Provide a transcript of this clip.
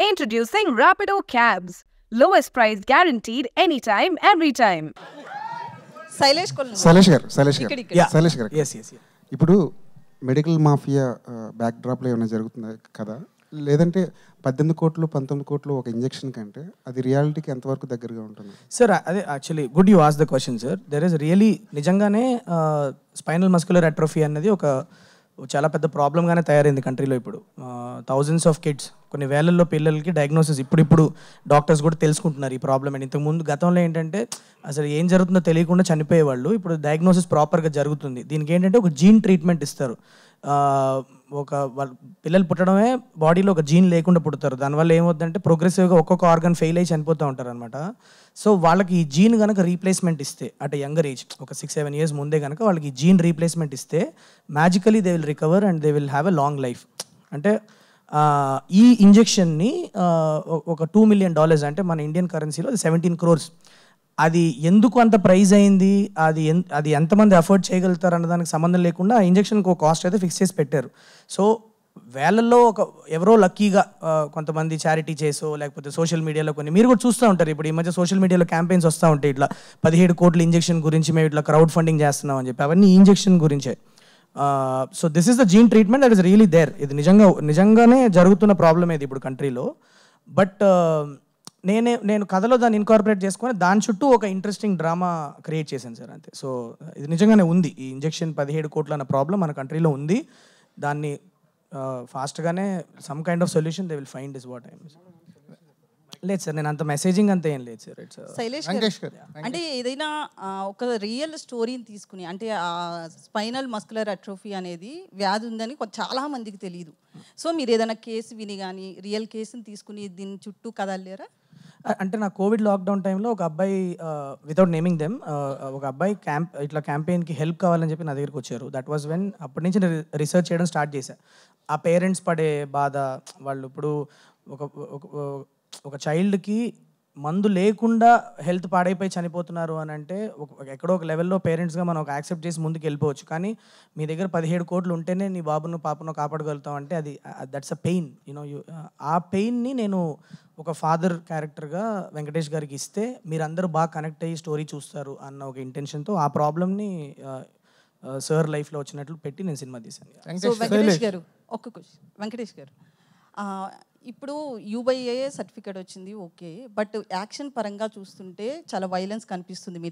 Introducing Rapido Cabs. Lowest price guaranteed anytime, every time. Shailesh గారు ఇప్పుడు medical mafia back డ్రాప్లో ఏమైనా జరుగుతుందా కదా, లేదంటే 18 కోట్లు 19 కోట్లు ఒక ఇంజెక్షన్ కంటే అది రియాలిటీకి ఎంతవరకు దగ్గరగా ఉంటుంది సార్? అదే actually good you ask the question sir. There is really నిజంగానే స్పైనల్ మస్కులర్ అట్రోఫీ అనేది ఒక చాలా పెద్ద ప్రాబ్లంగానే తయారైంది కంట్రీలో. ఇప్పుడు థౌజండ్స్ ఆఫ్ కిడ్స్, కొన్ని వేలల్లో పిల్లలకి డయాగ్నోసిస్ ఇప్పుడు డాక్టర్స్ కూడా తెలుసుకుంటున్నారు ఈ ప్రాబ్లం అని. ఇంతకుముందు గతంలో ఏంటంటే అసలు ఏం జరుగుతుందో తెలియకుండా చనిపోయేవాళ్ళు. ఇప్పుడు డయాగ్నోసిస్ ప్రాపర్గా జరుగుతుంది. దీనికి ఏంటంటే ఒక జీన్ ట్రీట్మెంట్ ఇస్తారు. పిల్లలు పుట్టడమే బాడీలో ఒక జీన్ లేకుండా పుడతారు. దానివల్ల ఏమవుతుందంటే ప్రోగ్రెసివ్గా ఒక్కొక్క ఆర్గన్ ఫెయిల్ అయ్యి చనిపోతూ ఉంటారు అనమాట. సో వాళ్ళకి ఈ జీన్ కనుక రీప్లేస్మెంట్ ఇస్తే, అంటే యంగర్ ఏజ్ ఒక 6-7 years ముందే కనుక వాళ్ళకి ఈ జీన్ రీప్లేస్మెంట్ ఇస్తే మ్యాజికలీ they will recover and they will have a long life. అంటే ఈ ఇంజెక్షన్ని ఒక $2 million, అంటే మన ఇండియన్ కరెన్సీలో 17 crores. అది ఎందుకు అంత ప్రైజ్ అయింది, అది ఎంతమంది అఫోర్డ్ చేయగలుగుతారు అన్న దానికి సంబంధం లేకుండా ఆ ఇంజెక్షన్కి ఒక కాస్ట్ అయితే ఫిక్స్ చేసి పెట్టారు. సో వేలల్లో ఎవరో లక్కీగా కొంతమంది చారిటీ చేసో, లేకపోతే సోషల్ మీడియాలో కొన్ని మీరు కూడా చూస్తూ ఉంటారు. ఇప్పుడు ఈ మధ్య సోషల్ మీడియాలో క్యాంపెయిన్స్ వస్తూ ఉంటాయి, ఇట్లా 17 కోట్ల ఇంజెక్షన్ గురించి మేము ఇట్లా క్రౌడ్ ఫండింగ్ చేస్తున్నాం అని చెప్పి. అవన్నీ ఇంజెక్షన్ గురించే. So this is the gene treatment that is really there. ఇది నిజంగానే జరుగుతున్న ప్రాబ్లం ఇది ఇప్పుడు కంట్రీలో. బట్ నేను కథలో దాన్ని ఇన్కార్పొరేట్ చేసుకొని దాని చుట్టూ ఒక ఇంట్రెస్టింగ్ డ్రామా క్రియేట్ చేశాను సార్, అంతే. సో ఇది నిజంగానే ఉంది, ఈ ఇంజెక్షన్ 17 కోట్ల అన్న ప్రాబ్లం మన కంట్రీలో ఉంది. దాన్ని ఫాస్ట్గానే some kind of solution they will find is what I లేదు సార్, నేను అంత మెసేజింగ్ అంతా ఏం లేదు సార్. ఇట్స్ శైలేష్ గారు, అంటే ఏదైనా ఒక రియల్ స్టోరీని తీసుకుని, అంటే ఆ స్పైనల్ మస్కులర్ అట్రోఫీ అనేది వ్యాధి ఉందని చాలా మందికి తెలియదు. సో మీరు ఏదైనా కేసు విని కానీ రియల్ కేసుని తీసుకుని దీని చుట్టూ కదలేరా? అంటే నా కోవిడ్ లాక్డౌన్ టైంలో ఒక అబ్బాయి, వితౌట్ నేమింగ్ దెమ్, ఒక అబ్బాయి ఇట్లా క్యాంపెయిన్కి హెల్ప్ కావాలని చెప్పి నా దగ్గరికి వచ్చారు. దట్ వాజ్ వెన్ అప్పటి నుంచి నేను రీసెర్చ్ చేయడం స్టార్ట్ చేశాను. ఆ పేరెంట్స్ పడే బాధ, వాళ్ళు ఇప్పుడు ఒక చైల్డ్కి మందు లేకుండా హెల్త్ పాడైపోయి చనిపోతున్నారు అని అంటే ఎక్కడో ఒక లెవెల్లో పేరెంట్స్గా మనం ఒక యాక్సెప్ట్ చేసి ముందుకు వెళ్ళిపోవచ్చు. కానీ మీ దగ్గర 17 కోట్లు ఉంటేనే నీ బాబును పాపను కాపాడగలుగుతాం అంటే అది దట్స్ అ పెయిన్, యూనో. ఆ పెయిన్ని నేను ఒక ఫాదర్ క్యారెక్టర్గా వెంకటేష్ గారికి ఇస్తే మీరందరూ బాగా కనెక్ట్ అయ్యి స్టోరీ చూస్తారు అన్న ఒక ఇంటెన్షన్తో ఆ ప్రాబ్లమ్ని సార్ లైఫ్లో వచ్చినట్లు పెట్టి నేను సినిమా తీశాను. వెంకటేష్ గారు, ఒక్క క్వశ్చన్. వెంకటేష్ గారు, ఇప్పుడు UBA సర్టిఫికేట్ వచ్చింది, ఓకే. బట్ యాక్షన్ పరంగా చూస్తుంటే చాలా వైలెన్స్ కనిపిస్తుంది మీ